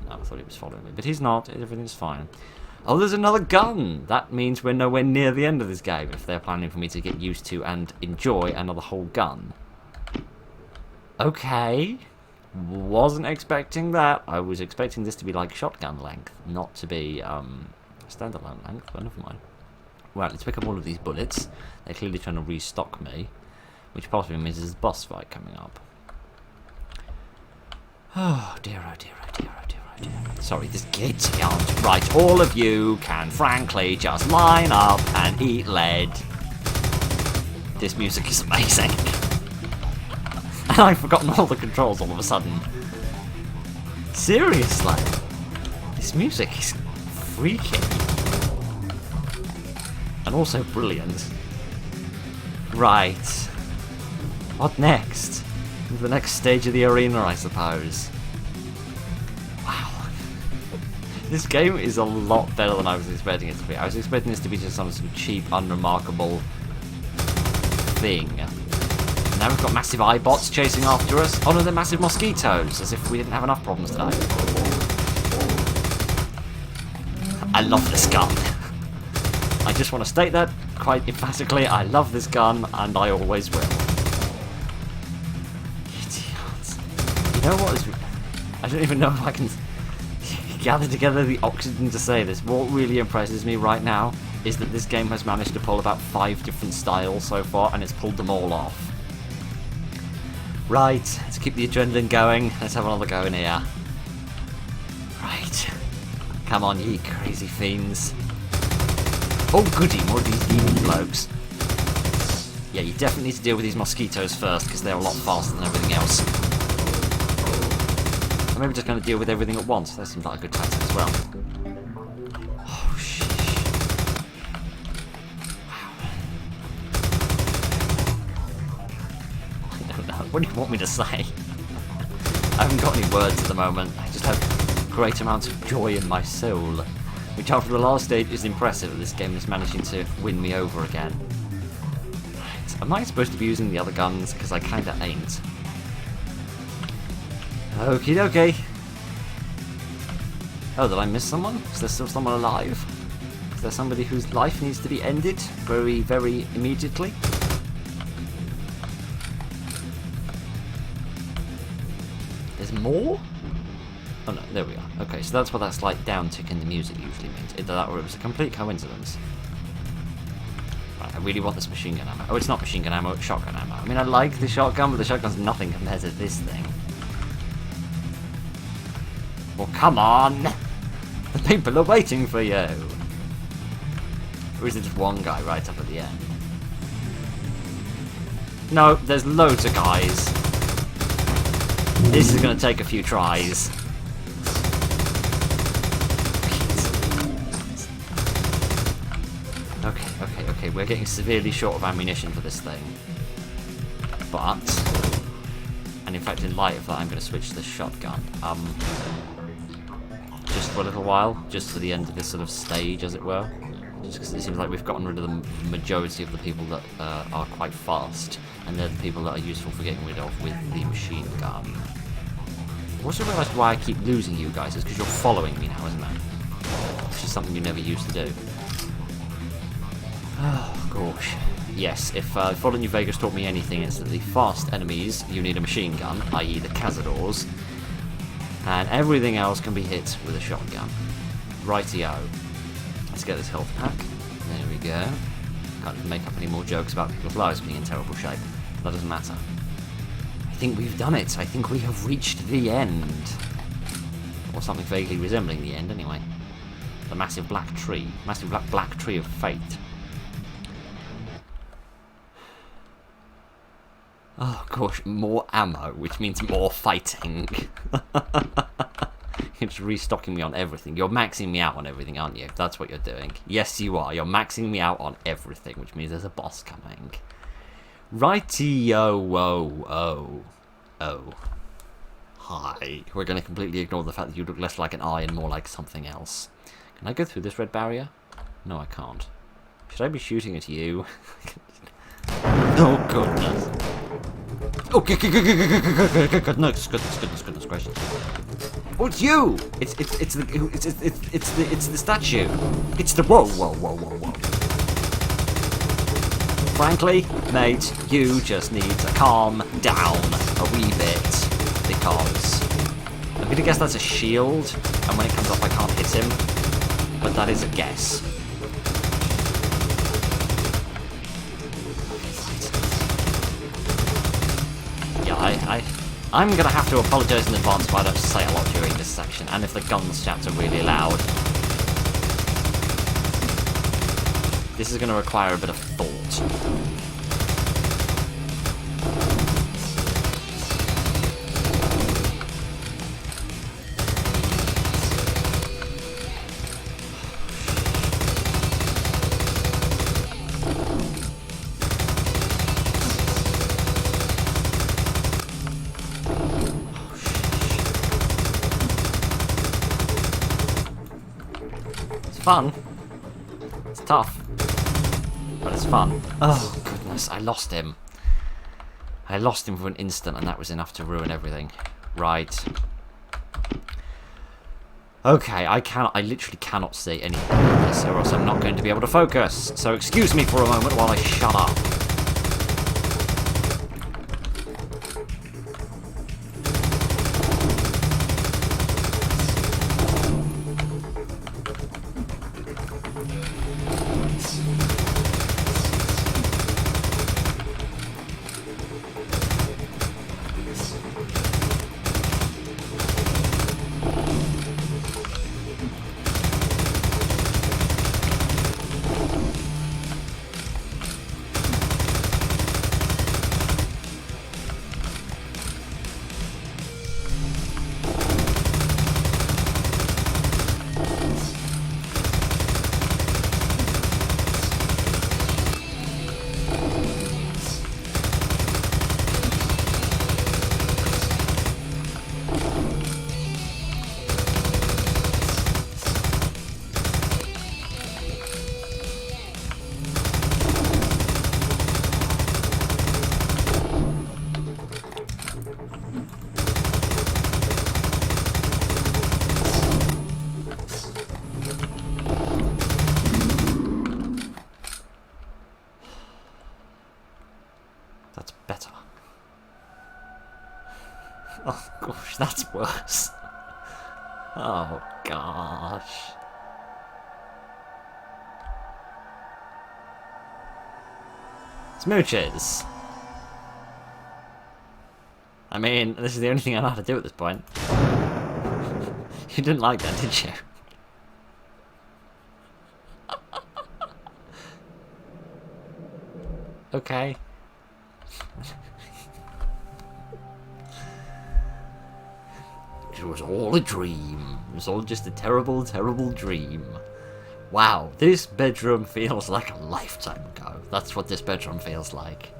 No, I thought he was following me, but he's not. Everything's fine. Oh, there's another gun! That means we're nowhere near the end of this game, if they're planning for me to get used to and enjoy another whole gun. Okay. Wasn't expecting that. I was expecting this to be like shotgun length, not to be standalone length, but never mind. Right, let's pick up all of these bullets. They're clearly trying to restock me, which possibly means there's a boss fight coming up. Oh dear, oh dear, oh dear, oh dear, oh dear. Sorry, this gate can't. Right, all of you can frankly just line up and eat lead. This music is amazing. And I've forgotten all the controls all of a sudden. Seriously, this music is freaky. And also brilliant. Right. What next? The next stage of the arena, I suppose. Wow. This game is a lot better than I was expecting it to be. I was expecting this to be just some cheap, unremarkable thing. Now we've got massive iBots chasing after us. Oh no, they're massive mosquitoes, as if we didn't have enough problems today. I love this gun. I just want to state that quite emphatically. I love this gun, and I always will. Idiots. You know what is... I don't even know if I can gather together the oxygen to say this. What really impresses me right now is that this game has managed to pull about 5 different styles so far, and it's pulled them all off. Right, let's keep the adrenaline going. Let's have another go in here. Right. Come on, ye crazy fiends. Oh goody, more of these demon blokes. Yeah, you definitely need to deal with these mosquitoes first, because they're a lot faster than everything else. I'm maybe just going to deal with everything at once. That seems like a good tactic as well. Oh, sheesh. I don't know. What do you want me to say? I haven't got any words at the moment. I just have great amounts of joy in my soul. Which after the last stage is impressive that this game is managing to win me over again. Right. Am I supposed to be using the other guns? Because I kinda ain't. Okie dokie. Oh, did I miss someone? Is there still someone alive? Is there somebody whose life needs to be ended very, very immediately? There's more? Oh no, there we are. Okay, so that's what that slight downtick in the music usually means. Either that or it was a complete coincidence. Right, I really want this machine gun ammo. Oh, it's not machine gun ammo, it's shotgun ammo. I mean, I like the shotgun, but the shotgun's nothing compared to this thing. Well, come on! The people are waiting for you! Or is it just one guy right up at the end? No, there's loads of guys. This is going to take a few tries. Okay, we're getting severely short of ammunition for this thing. But, and in fact in light of that I'm going to switch to the shotgun. Just for a little while, just to the end of this sort of stage as it were. Just because it seems like we've gotten rid of the majority of the people that are quite fast. And they're the people that are useful for getting rid of with the machine gun. I also realised why I keep losing you guys is because you're following me now, isn't it? Which is something you never used to do. Oh, gosh. Yes, if Fallout New Vegas taught me anything, it's that the fast enemies, you need a machine gun, i.e. the Cazadors, and everything else can be hit with a shotgun. Rightio. Let's get this health pack. There we go. Can't even make up any more jokes about people's lives being in terrible shape. That doesn't matter. I think we've done it. I think we have reached the end. Or something vaguely resembling the end, anyway. The massive black tree. Massive black tree of fate. Oh gosh, more ammo, which means more fighting. You're just restocking me on everything. You're maxing me out on everything, aren't you? That's what you're doing. Yes, you are. You're maxing me out on everything, which means there's a boss coming. Righty-o, oh. Hi. We're going to completely ignore the fact that you look less like an eye and more like something else. Can I go through this red barrier? No, I can't. Which Should I be shooting at you? Oh, goodness. Oh, goodness gracious. Oh, it's you! It's the statue. It's the whoa. Frankly, mate, you just need to calm down a wee bit, because I'm gonna guess that's a shield, and when it comes off I can't hit him, but that is a guess. Yeah, I'm gonna have to apologise in advance if I don't say a lot during this section, and if the gunshots are really loud. This is gonna require a bit of thought. Fun. It's tough, but it's fun. Oh goodness, I lost him. I lost him for an instant, and that was enough to ruin everything. Right. Okay, I literally cannot say anything like this, or else I'm not going to be able to focus. So excuse me for a moment while I shut up. That's better. Oh gosh, that's worse. Oh gosh. Smooches. I mean, this is the only thing I know how to do at this point. You didn't like that, did you? Okay. It was all a dream. It was all just a terrible, terrible dream. Wow, this bedroom feels like a lifetime ago. That's what this bedroom feels like.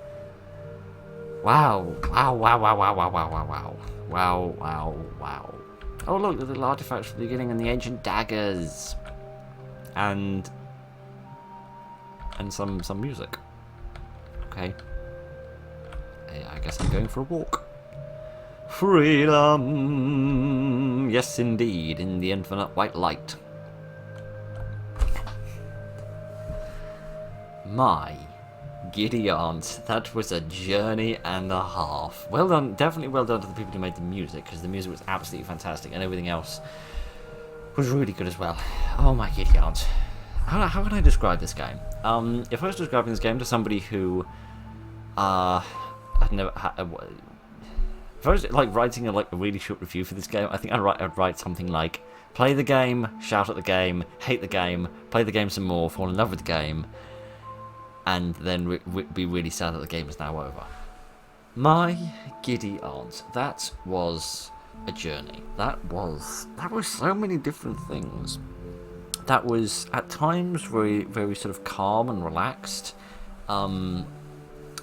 Wow. Wow, wow, wow, wow, wow, wow, wow, wow. Wow, wow, wow. Oh look, the little artifacts from the beginning and the ancient daggers. And some music. Okay. I guess I'm going for a walk. Freedom! Yes, indeed, in the infinite white light. My giddy aunt, that was a journey and a half. Well done, definitely well done to the people who made the music, because the music was absolutely fantastic, and everything else was really good as well. Oh my giddy aunt. How can I describe this game? If I was describing this game to somebody who, I'd never if I was like writing a really short review for this game, I think I'd write something like: play the game, shout at the game, hate the game, play the game some more, fall in love with the game, and then be really sad that the game is now over. My giddy aunt, that was a journey. That was so many different things. That was at times very, very sort of calm and relaxed, and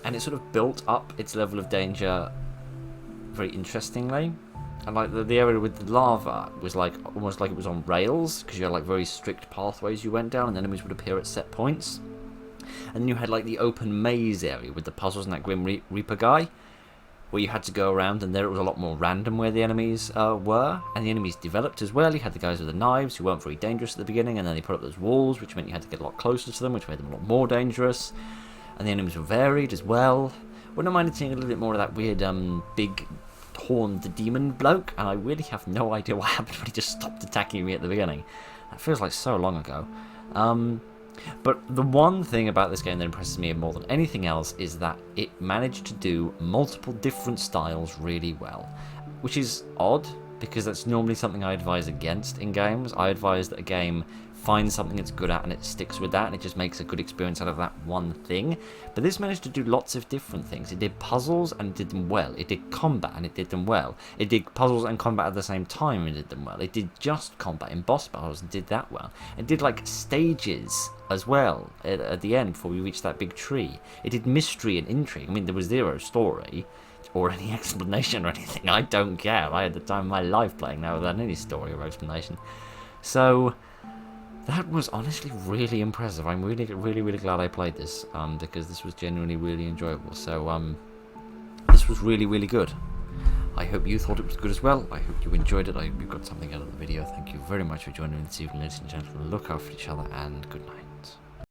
it sort of built up its level of danger very interestingly. And like the area with the lava was like almost like it was on rails, because you had like very strict pathways you went down, and enemies would appear at set points. And then you had like the open maze area with the puzzles and that Grim Reaper guy, where you had to go around, and there it was a lot more random where the enemies were, and the enemies developed as well. You had the guys with the knives who weren't very dangerous at the beginning, and then they put up those walls, which meant you had to get a lot closer to them, which made them a lot more dangerous. And the enemies were varied as well. Wouldn't have minded seeing a little bit more of that weird big horned demon bloke, and I really have no idea what happened when he just stopped attacking me at the beginning. That feels like so long ago. But the one thing about this game that impresses me more than anything else is that it managed to do multiple different styles really well, which is odd because that's normally something I advise against in games. I advise that a game finds something it's good at and it sticks with that, and it just makes a good experience out of that one thing. But this managed to do lots of different things. It did puzzles and it did them well. It did combat and it did them well. It did puzzles and combat at the same time and did them well. It did just combat in boss battles and did that well. It did like stages as well at the end before we reached that big tree. It did mystery and intrigue. I mean, there was zero story or any explanation or anything. I don't care. I had the time of my life playing that without any story or explanation. So that was honestly really impressive. I'm really glad I played this, because this was genuinely really enjoyable. So this was really good. I hope you thought it was good as well. I hope you enjoyed it. I hope you got something out of the video. Thank you very much for joining me this evening, ladies and gentlemen. Look after each other, and good night.